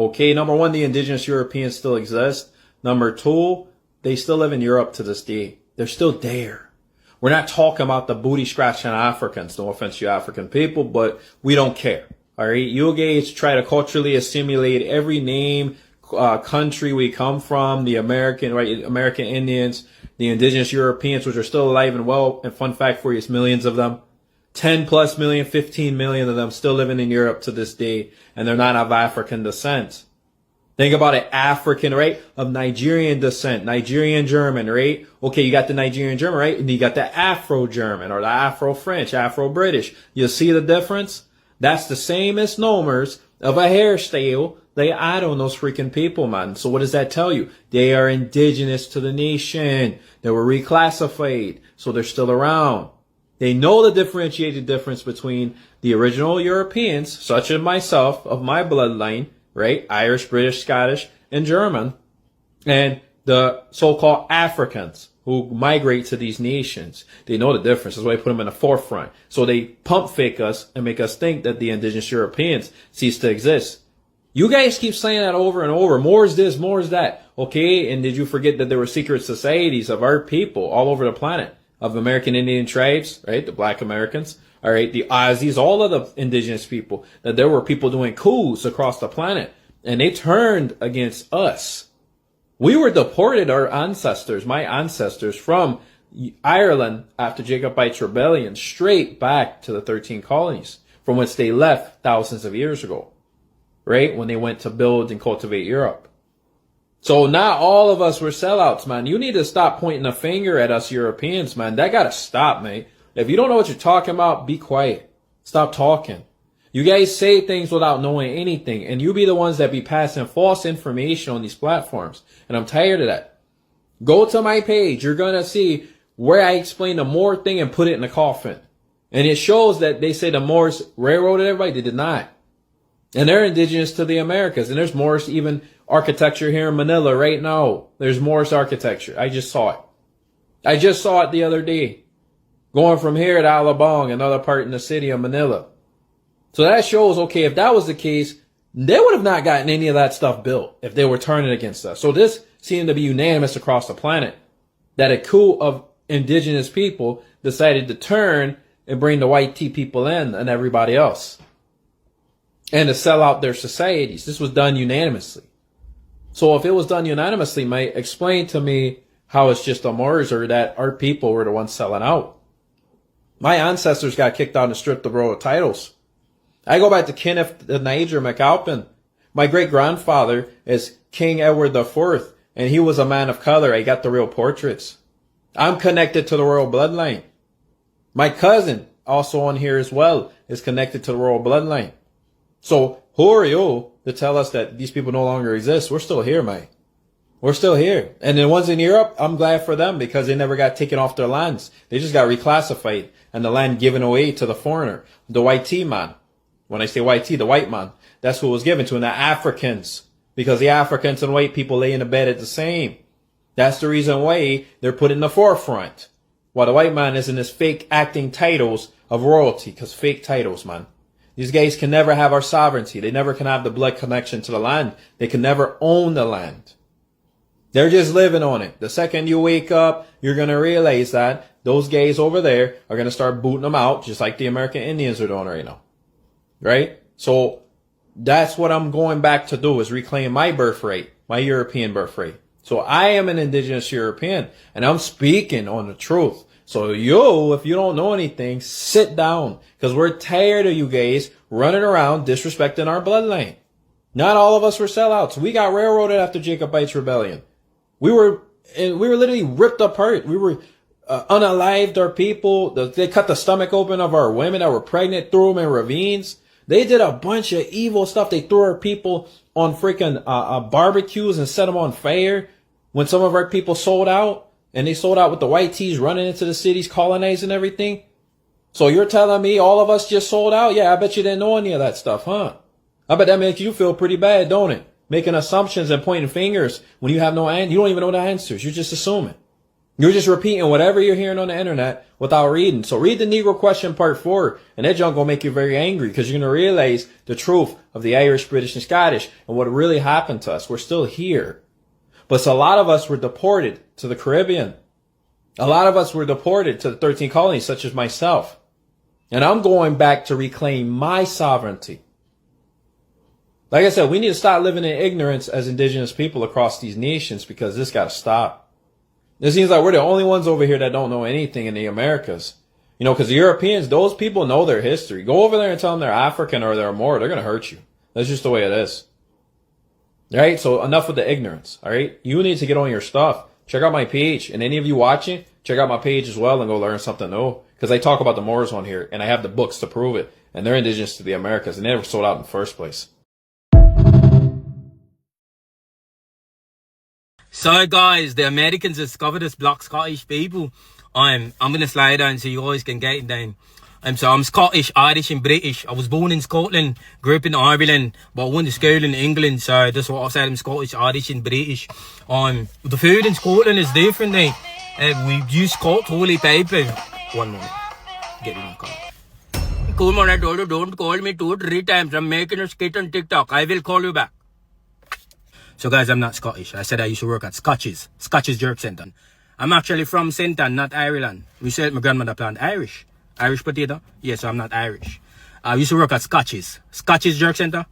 Okay, number one, the indigenous Europeans still exist. Number two, they still live in Europe to this day. They're still there. We're not talking about the booty scratching Africans. No offense to you African people, but we don't care. All right. You guys try to culturally assimilate every name, country we come from, the American, right? American Indians, the indigenous Europeans, which are still alive and well. And fun fact for you, it's millions of them. 10 plus million, 15 million of them still living in Europe to this day. And they're not of African descent. Think about it, African, right? Of Nigerian descent, Nigerian German, right? Okay, you got the Nigerian German, right? And you got the Afro-German or the Afro-French, Afro-British. You see the difference? That's the same misnomers of a hairstyle they add on those freaking people, man. So what does that tell you? They are indigenous to the nation. They were reclassified, so they're still around. They know the differentiated difference between the original Europeans, such as myself, of my bloodline, right? Irish, British, Scottish, and German, and the so-called Africans who migrate to these nations. They know the difference. That's why I put them in the forefront. So they pump fake us and make us think that the indigenous Europeans cease to exist. You guys keep saying that over and over. More is this, more is that. Okay, and did you forget that there were secret societies of our people all over the planet, of American Indian tribes, right? The Black Americans. All right, the Aussies, all of the indigenous people, that there were people doing coups across the planet, and they turned against us. We were deported, our ancestors, my ancestors, from Ireland after Jacobite rebellion, straight back to the 13 colonies, from which they left thousands of years ago, right? When they went to build and cultivate Europe. So not all of us were sellouts, man. You need to stop pointing a finger at us Europeans, man. That gotta stop, mate. If you don't know what you're talking about, be quiet. Stop talking. You guys say things without knowing anything, and you be the ones that be passing false information on these platforms. And I'm tired of that. Go to my page. You're going to see where I explain the Moor thing and put it in the coffin. And it shows that they say the Moors railroaded everybody. They did not. And they're indigenous to the Americas. And there's Moorish even architecture here in Manila right now. There's Moorish architecture. I just saw it. I just saw it the other day. Going from here to Alabang, another part in the city of Manila. So that shows, okay, if that was the case, they would have not gotten any of that stuff built if they were turning against us. So this seemed to be unanimous across the planet, that a coup of indigenous people decided to turn and bring the white tea people in and everybody else, and to sell out their societies. This was done unanimously. So if it was done unanimously, mate, explain to me how it's just a Moors or that our people were the ones selling out. My ancestors got kicked out and stripped of royal titles. I go back to Kenneth the Niger MacAlpin. My great-grandfather is King Edward IV, and he was a man of color. I got the real portraits. I'm connected to the royal bloodline. My cousin, also on here as well, is connected to the royal bloodline. So who are you to tell us that these people no longer exist? We're still here, mate. We're still here. And the ones in Europe, I'm glad for them because they never got taken off their lands. They just got reclassified and the land given away to the foreigner, the white tea man. When I say white tea, the white man, that's who it was given to. And the Africans, because the Africans and white people lay in the bed at the same. That's the reason why they're put in the forefront. While the white man is in this fake acting titles of royalty, because fake titles, man. These guys can never have our sovereignty. They never can have the blood connection to the land. They can never own the land. They're just living on it. The second you wake up, you're going to realize that those guys over there are going to start booting them out, just like the American Indians are doing right now. Right? So that's what I'm going back to do, is reclaim my birthright, my European birthright. So I am an indigenous European, and I'm speaking on the truth. So you, if you don't know anything, sit down, because we're tired of you guys running around disrespecting our bloodline. Not all of us were sellouts. We got railroaded after Jacobite rebellion. We were literally ripped apart. We were unalived our people. They cut the stomach open of our women that were pregnant, threw them in ravines. They did a bunch of evil stuff. They threw our people on freaking barbecues and set them on fire. When some of our people sold out, and they sold out with the white tees running into the cities, colonizing everything. So you're telling me all of us just sold out? Yeah, I bet you didn't know any of that stuff, huh? I bet that makes you feel pretty bad, don't it? Making assumptions and pointing fingers when you have no answer. You don't even know the answers. You're just assuming. You're just repeating whatever you're hearing on the internet without reading. So read the Negro Question Part 4, and that junk gonna make you very angry because you're gonna realize the truth of the Irish, British, and Scottish and what really happened to us. We're still here. But so a lot of us were deported to the Caribbean. A lot of us were deported to the 13 colonies, such as myself. And I'm going back to reclaim my sovereignty. Like I said, we need to stop living in ignorance as indigenous people across these nations because this got to stop. It seems like we're the only ones over here that don't know anything in the Americas. You know, because the Europeans, those people know their history. Go over there and tell them they're African or they're Maori. They're going to hurt you. That's just the way it is. All right? So enough with the ignorance. All right? You need to get on your stuff. Check out my page. And any of you watching, check out my page as well and go learn something new. Because I talk about the Moors on here. And I have the books to prove it. And they're indigenous to the Americas. And they never sold out in the first place. So guys, the Americans discovered us black Scottish people. I'm gonna slide down so you guys can get it down. So I'm Scottish, Irish and British. I was born in Scotland, grew up in Ireland, but I went to school in England, so that's what I said, I'm Scottish, Irish and British. The food in Scotland is different now. We use Scott toilet paper. 1 minute. Get in the car. Come on, I told you don't call me 2 or 3 times. I'm making a skit on TikTok. I will call you back. So guys, I'm not Scottish. I said I used to work at Scotch's Jerk Centre. I'm actually from Centre, not Ireland. We said my grandmother planted Irish potato. Yes, so I'm not Irish. I used to work at Scotch's Jerk Centre,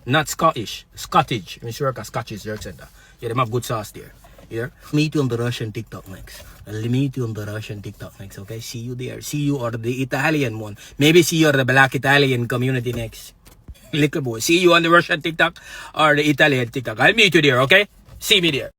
not Scottish. Scottish. I used to work at Scotch's Jerk Centre. Yeah, they have good sauce there. Yeah. Meet you on the Russian TikTok next. I'll meet you on the Russian TikTok next. Okay, see you there. See you or the Italian one. Maybe see you or the Black Italian community next. Little boy, see you on the Russian TikTok or the Italian TikTok. I'll meet you there, okay? See me there.